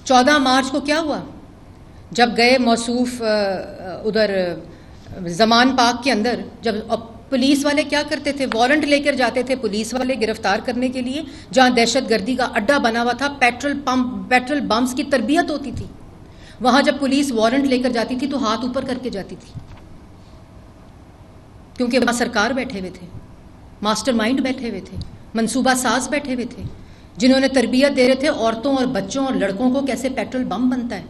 14 مارچ کو کیا ہوا؟ جب گئے موصوف ادھر زمان پاک کے اندر، جب پولیس والے کیا کرتے تھے؟ وارنٹ لے کر جاتے تھے پولیس والے گرفتار کرنے کے لیے، جہاں دہشت گردی کا اڈا بنا ہوا تھا، پیٹرول بمس کی تربیت ہوتی تھی، وہاں جب پولیس وارنٹ لے کر جاتی تھی تو ہاتھ اوپر کر کے جاتی تھی، کیونکہ وہاں سرکار بیٹھے ہوئے تھے، ماسٹر مائنڈ بیٹھے ہوئے تھے، منصوبہ ساز بیٹھے ہوئے تھے، جنہوں نے تربیت دے رہے تھے عورتوں اور بچوں اور لڑکوں کو کیسے پیٹرول بم بنتا ہے،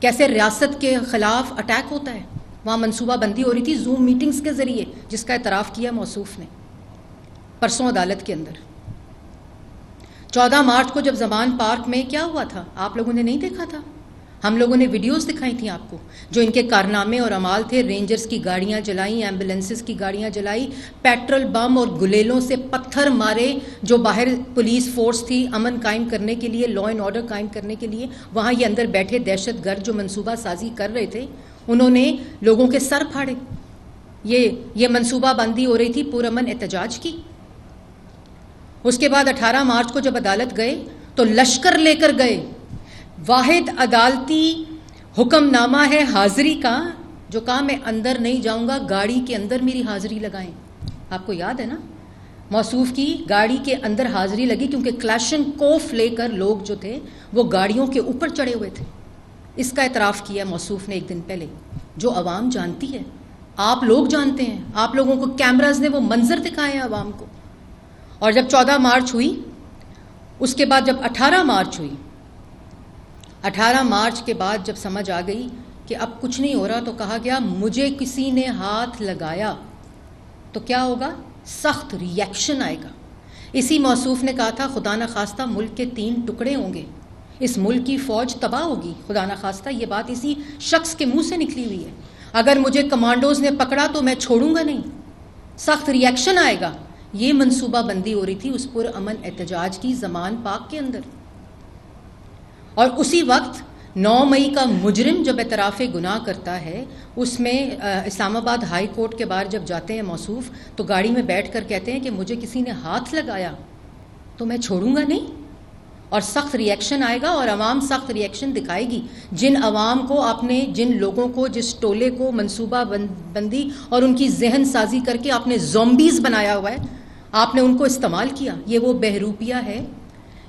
کیسے ریاست کے خلاف اٹیک ہوتا ہے۔ وہاں منصوبہ بندی ہو رہی تھی زوم میٹنگز کے ذریعے، جس کا اعتراف کیا موصوف نے پرسوں عدالت کے اندر۔ 14 مارچ کو جب زمان پارک میں کیا ہوا تھا آپ لوگوں نے نہیں دیکھا تھا؟ ہم لوگوں نے ویڈیوز دکھائی تھیں آپ کو، جو ان کے کارنامے اور اعمال تھے۔ رینجرز کی گاڑیاں جلائیں، ایمبولینسز کی گاڑیاں جلائی، پیٹرول بم اور گلیلوں سے پتھر مارے، جو باہر پولیس فورس تھی امن قائم کرنے کے لیے، لا اینڈ آرڈر قائم کرنے کے لیے، وہاں یہ اندر بیٹھے دہشت گرد جو منصوبہ سازی کر رہے تھے، انہوں نے لوگوں کے سر پھاڑے۔ یہ منصوبہ بندی ہو رہی تھی پرامن احتجاج کی۔ اس کے بعد 18 مارچ کو جب عدالت گئے تو لشکر لے کر گئے۔ واحد عدالتی حکم نامہ ہے حاضری کا، جو کہا میں اندر نہیں جاؤں گا، گاڑی کے اندر میری حاضری لگائیں۔ آپ کو یاد ہے نا، موصوف کی گاڑی کے اندر حاضری لگی، کیونکہ کلاشن کوف لے کر لوگ جو تھے وہ گاڑیوں کے اوپر چڑھے ہوئے تھے۔ اس کا اعتراف کیا موصوف نے ایک دن پہلے، جو عوام جانتی ہے، آپ لوگ جانتے ہیں، آپ لوگوں کو کیمراز نے وہ منظر دکھائے ہیں عوام کو۔ اور جب 14 مارچ ہوئی، اس کے بعد جب 18 مارچ ہوئی، 18 مارچ کے بعد جب سمجھ آ گئی کہ اب کچھ نہیں ہو رہا، تو کہا گیا مجھے کسی نے ہاتھ لگایا تو کیا ہوگا؟ سخت ری ایکشن آئے گا۔ اسی موصوف نے کہا تھا خدا نخواستہ ملک کے 3 ٹکڑے ہوں گے، اس ملک کی فوج تباہ ہوگی، خدا نخواستہ۔ یہ بات اسی شخص کے منہ سے نکلی ہوئی ہے۔ اگر مجھے کمانڈوز نے پکڑا تو میں چھوڑوں گا نہیں، سخت ری ایکشن آئے گا۔ یہ منصوبہ بندی ہو رہی تھی اس پرامن احتجاج کی زمان پاک کے اندر۔ اور اسی وقت 9 مئی کا مجرم جب اعتراف گناہ کرتا ہے، اس میں اسلام آباد ہائی کورٹ کے باہر جب جاتے ہیں موصوف، تو گاڑی میں بیٹھ کر کہتے ہیں کہ مجھے کسی نے ہاتھ لگایا تو میں چھوڑوں گا نہیں، اور سخت ری ایکشن آئے گا، اور عوام سخت ری ایکشن دکھائے گی۔ جن عوام کو آپ نے، جن لوگوں کو، جس ٹولے کو منصوبہ بندی اور ان کی ذہن سازی کر کے آپ نے زومبیز بنایا ہوا ہے، آپ نے ان کو استعمال کیا۔ یہ وہ بہروپیہ ہے۔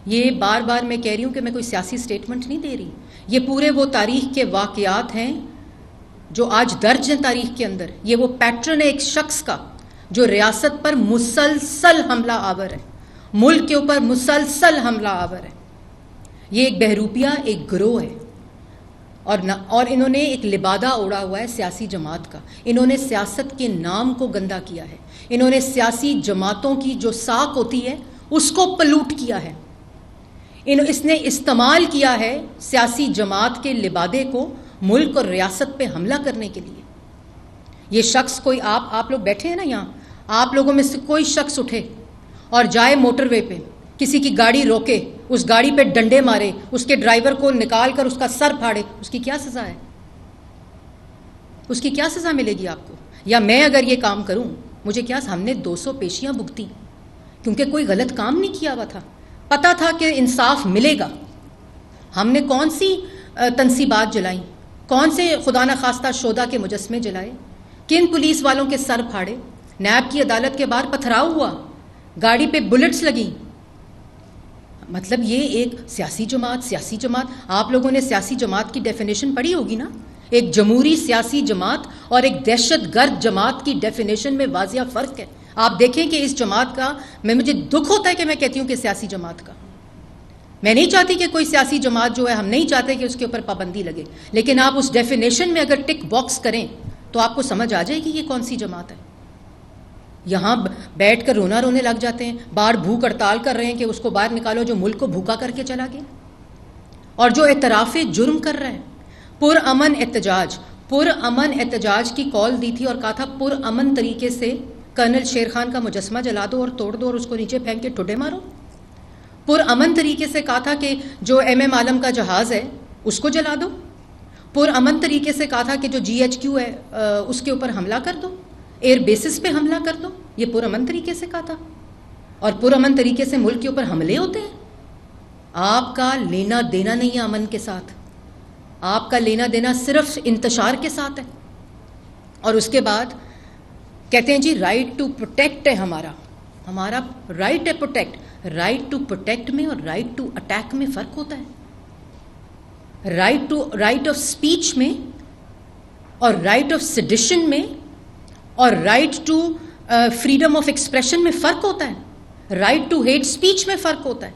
یہ بار بار میں کہہ رہی ہوں کہ میں کوئی سیاسی سٹیٹمنٹ نہیں دے رہی، یہ پورے وہ تاریخ کے واقعات ہیں جو آج درج ہیں تاریخ کے اندر۔ یہ وہ پیٹرن ہے ایک شخص کا جو ریاست پر مسلسل حملہ آور ہے، ملک کے اوپر مسلسل حملہ آور ہے۔ یہ ایک بہروپیہ، ایک گروہ ہے، اور انہوں نے ایک لبادہ اوڑا ہوا ہے سیاسی جماعت کا۔ انہوں نے سیاست کے نام کو گندا کیا ہے، انہوں نے سیاسی جماعتوں کی جو ساکھ ہوتی ہے اس کو پلوٹ کیا ہے۔ اس نے استعمال کیا ہے سیاسی جماعت کے لبادے کو ملک اور ریاست پہ حملہ کرنے کے لیے۔ یہ شخص کوئی، آپ لوگ بیٹھے ہیں نا یہاں، آپ لوگوں میں سے کوئی شخص اٹھے اور جائے موٹر وے پہ، کسی کی گاڑی روکے، اس گاڑی پہ ڈنڈے مارے، اس کے ڈرائیور کو نکال کر اس کا سر پھاڑے، اس کی کیا سزا ہے؟ اس کی کیا سزا ملے گی آپ کو؟ یا میں اگر یہ کام کروں، مجھے کیا، ہم نے 200 پیشیاں بھگتی کیونکہ کوئی غلط کام نہیں کیا ہوا تھا، پتہ تھا کہ انصاف ملے گا۔ ہم نے کون سی تنصیبات جلائیں، کون سے خدا نخواستہ شہداء کے مجسمے جلائے، کن پولیس والوں کے سر پھاڑے، نیب کی عدالت کے باہر پتھراؤ ہوا، گاڑی پہ بلٹس لگیں۔ مطلب یہ ایک سیاسی جماعت، آپ لوگوں نے سیاسی جماعت کی ڈیفینیشن پڑھی ہوگی نا، ایک جمہوری سیاسی جماعت اور ایک دہشت گرد جماعت کی ڈیفینیشن میں واضح فرق ہے۔ آپ دیکھیں کہ اس جماعت کا، مجھے دکھ ہوتا ہے کہ میں کہتی ہوں کہ سیاسی جماعت کا، میں نہیں چاہتی کہ کوئی سیاسی جماعت جو ہے، ہم نہیں چاہتے کہ اس کے اوپر پابندی لگے، لیکن آپ اس ڈیفینیشن میں اگر ٹک باکس کریں تو آپ کو سمجھ آ جائے گی یہ کون سی جماعت ہے۔ یہاں بیٹھ کر رونے لگ جاتے ہیں، باہر بھوک ہڑتال کر رہے ہیں کہ اس کو باہر نکالو جو ملک کو بھوکا کر کے چلا گیا، اور جو اعتراف جرم کر رہا ہے۔ پرامن احتجاج کی کال دی تھی اور کہا تھا پرامن طریقے سے کرنل شیر خان کا مجسمہ جلا دو اور توڑ دو اور اس کو نیچے پھینک کے ٹھڈے مارو۔ پرامن طریقے سے کہا تھا کہ جو ایم عالم کا جہاز ہے اس کو جلا دو۔ پرامن طریقے سے کہا تھا کہ جو GHQ ہے اس کے اوپر حملہ کر دو، ایئر بیسس پہ حملہ کر دو۔ یہ پرامن طریقے سے کہا تھا، اور پرامن طریقے سے ملک کے اوپر حملے ہوتے ہیں۔ آپ کا لینا دینا نہیں ہے امن کے ساتھ، آپ کا لینا دینا صرف انتشار کے ساتھ ہے. اور اس کے بعد کہتے ہیں جی رائٹ ٹو پروٹیکٹ ہے ہمارا رائٹ ہے پروٹیکٹ. رائٹ ٹو پروٹیکٹ میں اور رائٹ ٹو اٹیک میں فرق ہوتا ہے. رائٹ آف اسپیچ میں اور رائٹ آف سیڈیشن میں اور right to freedom of expression میں فرق ہوتا ہے. رائٹ ٹو ہیٹ اسپیچ میں فرق ہوتا ہے.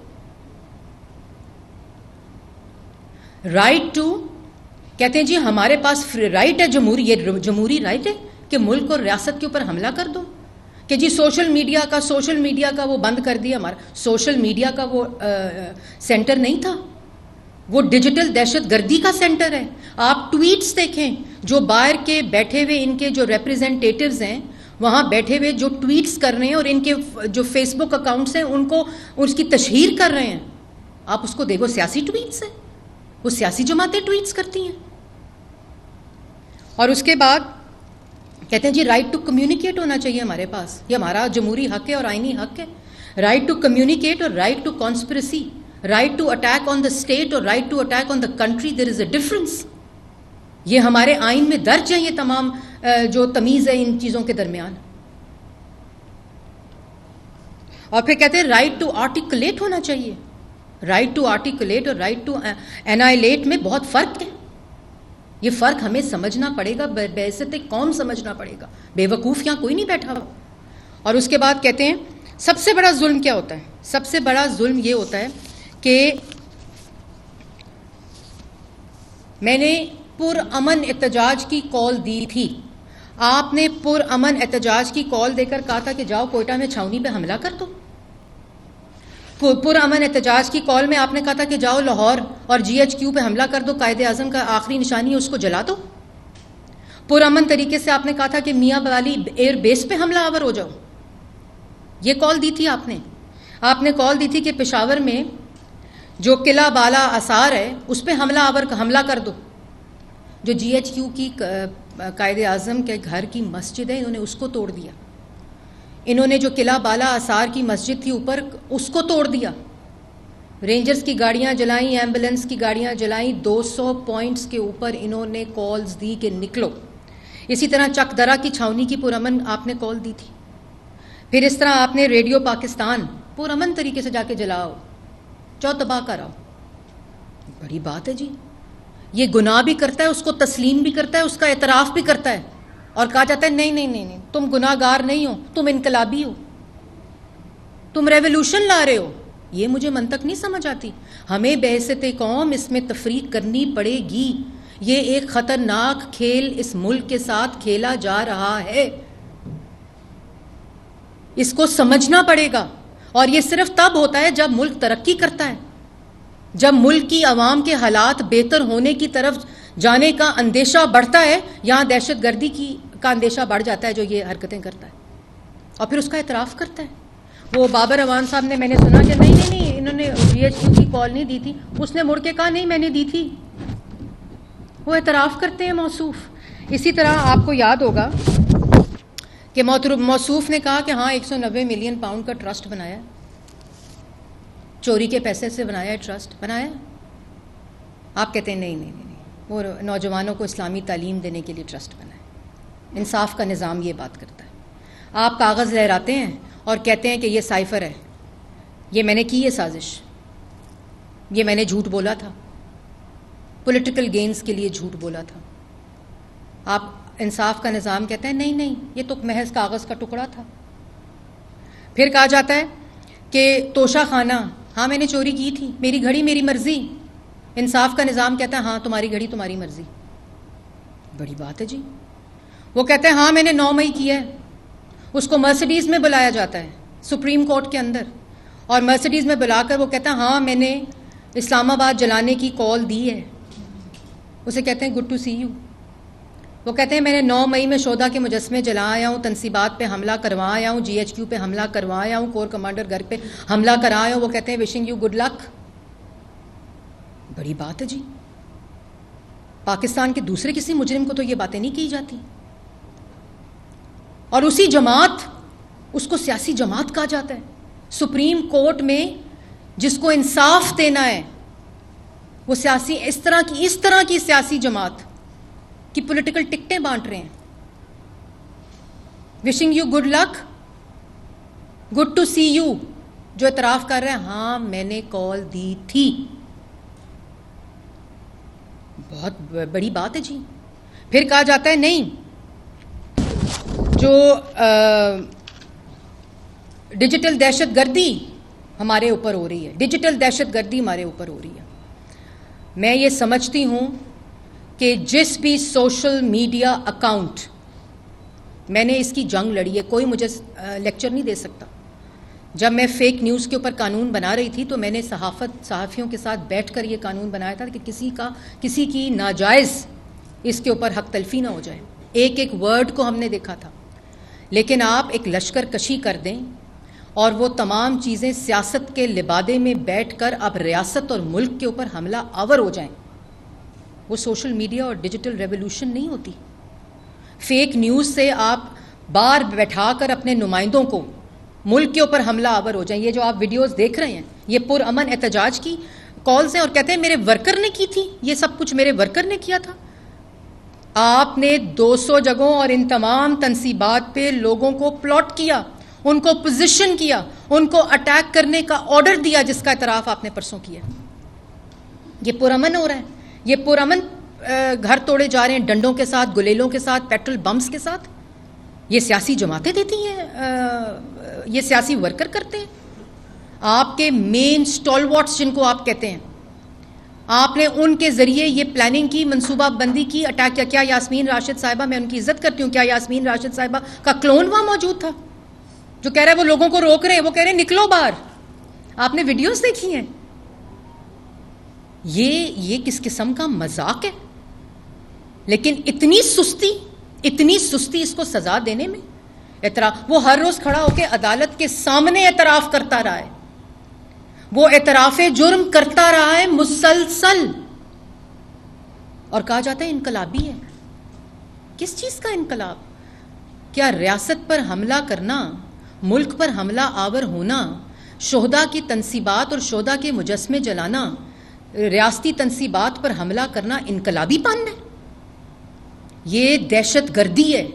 رائٹ ٹو کہتے ہیں جی ہمارے پاس رائٹ ہے یہ جمہوری رائٹ ہے کہ ملک اور ریاست کے اوپر حملہ کر دو، کہ جی سوشل میڈیا کا وہ بند کر دیا. ہمارا سوشل میڈیا کا وہ سینٹر نہیں تھا، وہ ڈیجیٹل دہشت گردی کا سینٹر ہے. آپ ٹویٹس دیکھیں جو باہر کے بیٹھے ہوئے ان کے جو ریپریزنٹیٹیوز ہیں وہاں بیٹھے ہوئے جو ٹویٹس کر رہے ہیں اور ان کے جو فیس بک اکاؤنٹس ہیں ان کو اس کی تشہیر کر رہے ہیں. آپ اس کو دیکھو، سیاسی ٹویٹس ہیں، وہ سیاسی جماعتیں ٹویٹس کرتی ہیں. اور اس کے بعد کہتے ہیں جی رائٹ ٹو کمیونیکیٹ ہونا چاہیے ہمارے پاس، یہ ہمارا جمہوری حق ہے اور آئینی حق ہے. رائٹ ٹو کمیونیکیٹ اور right to conspiracy, right to attack on the state اور right to attack on the country, there is a difference. یہ ہمارے آئین میں درج ہیں، یہ تمام جو تمیز ہے ان چیزوں کے درمیان. اور پھر کہتے ہیں رائٹ ٹو آرٹیکولیٹ ہونا چاہیے. رائٹ ٹو آرٹیکولیٹ اور رائٹ ٹو اینائلیٹ میں بہت فرق ہے. یہ فرق ہمیں سمجھنا پڑے گا، بعثت قوم سمجھنا پڑے گا. بے وقوف یہاں کوئی نہیں بیٹھا ہوا. اور اس کے بعد کہتے ہیں سب سے بڑا ظلم کیا ہوتا ہے؟ سب سے بڑا ظلم یہ ہوتا ہے کہ میں نے پرامن احتجاج کی کال دی تھی. آپ نے پرامن احتجاج کی کال دے کر کہا تھا کہ جاؤ کوئٹہ میں چھاؤنی پہ حملہ کر دو. پرامن احتجاج کی کال میں آپ نے کہا تھا کہ جاؤ لاہور اور GHQ پہ حملہ کر دو، قائد اعظم کا آخری نشانی ہے اس کو جلا دو. پرامن طریقے سے آپ نے کہا تھا کہ میاں والی ایئر بیس پہ حملہ آور ہو جاؤ. یہ کال دی تھی آپ نے. آپ نے کال دی تھی کہ پشاور میں جو قلعہ بالا آثار ہے اس پہ حملہ کر دو. جو GHQ کی قائد اعظم کے گھر کی مسجد ہے انہوں نے اس کو توڑ دیا. انہوں نے جو قلعہ بالا آثار کی مسجد تھی اوپر اس کو توڑ دیا. رینجرز کی گاڑیاں جلائیں، ایمبولینس کی گاڑیاں جلائیں. 200 پوائنٹس کے اوپر انہوں نے کالز دی کہ نکلو. اسی طرح چک درہ کی چھاؤنی کی پرامن آپ نے کال دی تھی. پھر اس طرح آپ نے ریڈیو پاکستان پرامن طریقے سے جا کے جلاؤ، چاہو تباہ کراؤ. بڑی بات ہے جی. یہ گناہ بھی کرتا ہے، اس کو تسلیم بھی کرتا ہے، اس کا اعتراف بھی کرتا ہے. اور کہا جاتا ہے نہیں تم گناہ گار نہیں ہو، تم انقلابی ہو، تم ریولوشن لا رہے ہو. یہ مجھے منطق نہیں سمجھ آتی. ہمیں بعثت قوم اس میں تفریق کرنی پڑے گی. یہ ایک خطرناک کھیل اس ملک کے ساتھ کھیلا جا رہا ہے، اس کو سمجھنا پڑے گا. اور یہ صرف تب ہوتا ہے جب ملک ترقی کرتا ہے، جب ملک کی عوام کے حالات بہتر ہونے کی طرف جانے کا اندیشہ بڑھتا ہے. یہاں دہشت گردی کا اندیشہ بڑھ جاتا ہے جو یہ حرکتیں کرتا ہے اور پھر اس کا اعتراف کرتا ہے. وہ بابر اعوان صاحب نے، میں نے سنا کہ نہیں انہوں نے GHQ کی کال نہیں دی تھی. اس نے مڑ کے کہا نہیں میں نے دی تھی. وہ اعتراف کرتے ہیں موصوف. اسی طرح آپ کو یاد ہوگا کہ موصوف نے کہا کہ ہاں 190 ملین پاؤنڈ کا ٹرسٹ بنایا، چوری کے پیسے سے بنایا ہے، ٹرسٹ بنایا. آپ کہتے ہیں نہیں وہ نوجوانوں کو اسلامی تعلیم دینے کے لیے ٹرسٹ بنا ہے. انصاف کا نظام یہ بات کرتا ہے. آپ کاغذ لہراتے ہیں اور کہتے ہیں کہ یہ سائفر ہے، یہ میں نے کی ہے سازش، یہ میں نے جھوٹ بولا تھا، پولیٹیکل گینز کے لیے جھوٹ بولا تھا. آپ انصاف کا نظام کہتے ہیں نہیں یہ تو محض کاغذ کا ٹکڑا تھا. پھر کہا جاتا ہے کہ توشہ خانہ، ہاں میں نے چوری کی تھی، میری گھڑی میری مرضی. انصاف کا نظام کہتا ہے ہاں تمہاری گھڑی تمہاری مرضی. بڑی بات ہے جی. وہ کہتے ہیں ہاں میں نے 9 مئی کیا ہے. اس کو مرسیڈیز میں بلایا جاتا ہے سپریم کورٹ کے اندر، اور مرسیڈیز میں بلا کر وہ کہتا ہے ہاں میں نے اسلام آباد جلانے کی کال دی ہے. اسے کہتے ہیں گڈ ٹو سی یو. وہ کہتے ہیں میں نے 9 مئی میں شودا کے مجسمے جلا آیا ہوں، تنصیبات پہ حملہ کروا آیا ہوں، GHQ پہ حملہ کروا آیا ہوں، کور کمانڈر گھر پہ حملہ کرا آیا ہوں. وہ کہتے ہیں وشنگ یو گڈ لک. بڑی بات ہے جی. پاکستان کے دوسرے کسی مجرم کو تو یہ باتیں نہیں کی جاتی. اور اس کو سیاسی جماعت کہا جاتا ہے. سپریم کورٹ میں جس کو انصاف دینا ہے، وہ سیاسی اس طرح کی سیاسی جماعت کی پولیٹیکل ٹکٹیں بانٹ رہے ہیں. Wishing you good luck, good to see you. جو اعتراف کر رہے ہیں ہاں میں نے کال دی تھی، بہت بڑی بات ہے جی. پھر کہا جاتا ہے نہیں، جو ڈیجیٹل دہشت گردی ہمارے اوپر ہو رہی ہے، ڈیجیٹل دہشت گردی ہمارے اوپر ہو رہی ہے. میں یہ سمجھتی ہوں کہ جس بھی سوشل میڈیا اکاؤنٹ، میں نے اس کی جنگ لڑی ہے، کوئی مجھے لیکچر نہیں دے سکتا. جب میں فیک نیوز کے اوپر قانون بنا رہی تھی تو میں نے صحافیوں کے ساتھ بیٹھ کر یہ قانون بنایا تھا کہ کسی کی ناجائز اس کے اوپر حق تلفی نہ ہو جائے. ایک ایک ورڈ کو ہم نے دیکھا تھا. لیکن آپ ایک لشکر کشی کر دیں اور وہ تمام چیزیں سیاست کے لبادے میں بیٹھ کر اب ریاست اور ملک کے اوپر حملہ آور ہو جائیں، وہ سوشل میڈیا اور ڈیجیٹل ریولوشن نہیں ہوتی. فیک نیوز سے آپ بار بیٹھا کر اپنے نمائندوں کو ملک کے اوپر حملہ آور ہو جائیں. یہ جو آپ ویڈیوز دیکھ رہے ہیں یہ پرامن احتجاج کی کالز ہیں، اور کہتے ہیں میرے ورکر نے کی تھی، یہ سب کچھ میرے ورکر نے کیا تھا. آپ نے 200 جگہوں اور ان تمام تنصیبات پہ لوگوں کو پلاٹ کیا، ان کو پوزیشن کیا، ان کو اٹیک کرنے کا آرڈر دیا، جس کا اعتراف آپ نے پرسوں کیا. یہ پرامن ہو رہا ہے، یہ پرامن گھر توڑے جا رہے ہیں ڈنڈوں کے ساتھ، گلیلوں کے ساتھ، پیٹرول بمز کے ساتھ. یہ سیاسی جماعتیں دیتی ہیں، یہ سیاسی ورکر کرتے ہیں. آپ کے مین سٹالوارٹس جن کو آپ کہتے ہیں، آپ نے ان کے ذریعے یہ پلاننگ کی، منصوبہ بندی کی، اٹیک کیا. کیا یاسمین راشد صاحبہ، میں ان کی عزت کرتی ہوں، کیا یاسمین راشد صاحبہ کا کلون وہاں موجود تھا جو کہہ رہا ہے وہ لوگوں کو روک رہے ہیں، وہ کہہ رہے ہیں نکلو باہر؟ آپ نے ویڈیوز دیکھی ہیں. یہ کس قسم کا مذاق ہے؟ لیکن اتنی سستی اس کو سزا دینے میں. اعتراف، وہ ہر روز کھڑا ہو کے عدالت کے سامنے اعتراف کرتا رہا ہے، وہ اعتراف جرم کرتا رہا ہے مسلسل، اور کہا جاتا ہے انقلابی ہے. کس چیز کا انقلاب؟ کیا ریاست پر حملہ کرنا، ملک پر حملہ آور ہونا، شہداء کی تنصیبات اور شہداء کے مجسمے جلانا، ریاستی تنصیبات پر حملہ کرنا انقلابی پن ہے؟ یہ دہشت گردی ہے.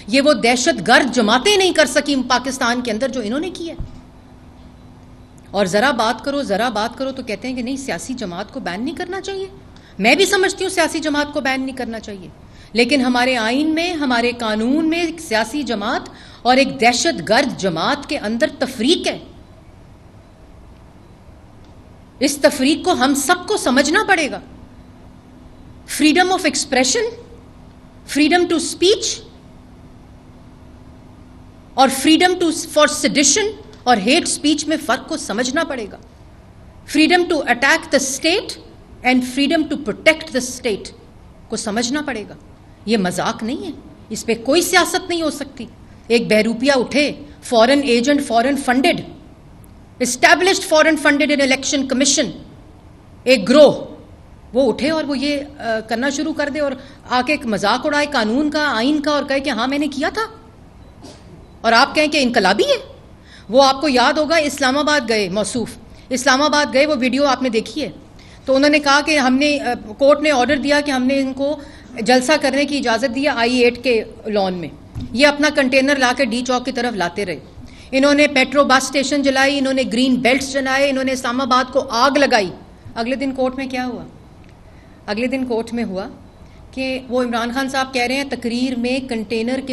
یہ وہ دہشت گرد جماعتیں نہیں کر سکی پاکستان کے اندر جو انہوں نے کی ہے. اور ذرا بات کرو تو کہتے ہیں کہ نہیں سیاسی جماعت کو بین نہیں کرنا چاہیے. میں بھی سمجھتی ہوں سیاسی جماعت کو بین نہیں کرنا چاہیے، لیکن ہمارے آئین میں، ہمارے قانون میں ایک سیاسی جماعت اور ایک دہشت گرد جماعت کے اندر تفریق ہے. اس تفریق کو ہم سب کو سمجھنا پڑے گا. Freedom of expression, freedom to speech اور فریڈم فار سیڈیشن اور ہیٹ اسپیچ میں فرق کو سمجھنا پڑے گا. Freedom to attack the state and freedom to protect the state کو سمجھنا پڑے گا. یہ مذاق نہیں ہے، اس پہ کوئی سیاست نہیں ہو سکتی. ایک بہروپیہ اٹھے، فورن ایجنٹ، فورن فنڈڈ، اسٹیبلشڈ فورن فنڈڈ ان الیکشن کمیشن، ایک گروہ، وہ اٹھے اور وہ یہ کرنا شروع کر دے اور آ کے ایک مذاق اڑائے قانون کا، آئین کا، اور کہے کہ ہاں میں نے کیا تھا، اور آپ کہیں کہ انقلابی ہے. وہ آپ کو یاد ہوگا اسلام آباد گئے، موصوف اسلام آباد گئے، وہ ویڈیو آپ نے دیکھی ہے. تو انہوں نے کہا کہ ہم نے، کورٹ نے آرڈر دیا کہ ہم نے ان کو جلسہ کرنے کی اجازت دی I-8 کے لان میں. یہ اپنا کنٹینر لا کے ڈی چوک کی طرف لاتے رہے. انہوں نے پیٹرو بس اسٹیشن جلائی، انہوں نے گرین بیلٹس جلائے، انہوں نے اسلام آباد کو آگ لگائی. اگلے دن کورٹ میں کیا ہوا؟ اگلے دن کورٹ میں ہوا کہ وہ عمران خان صاحب کہہ رہے ہیں تقریر میں کنٹینر کے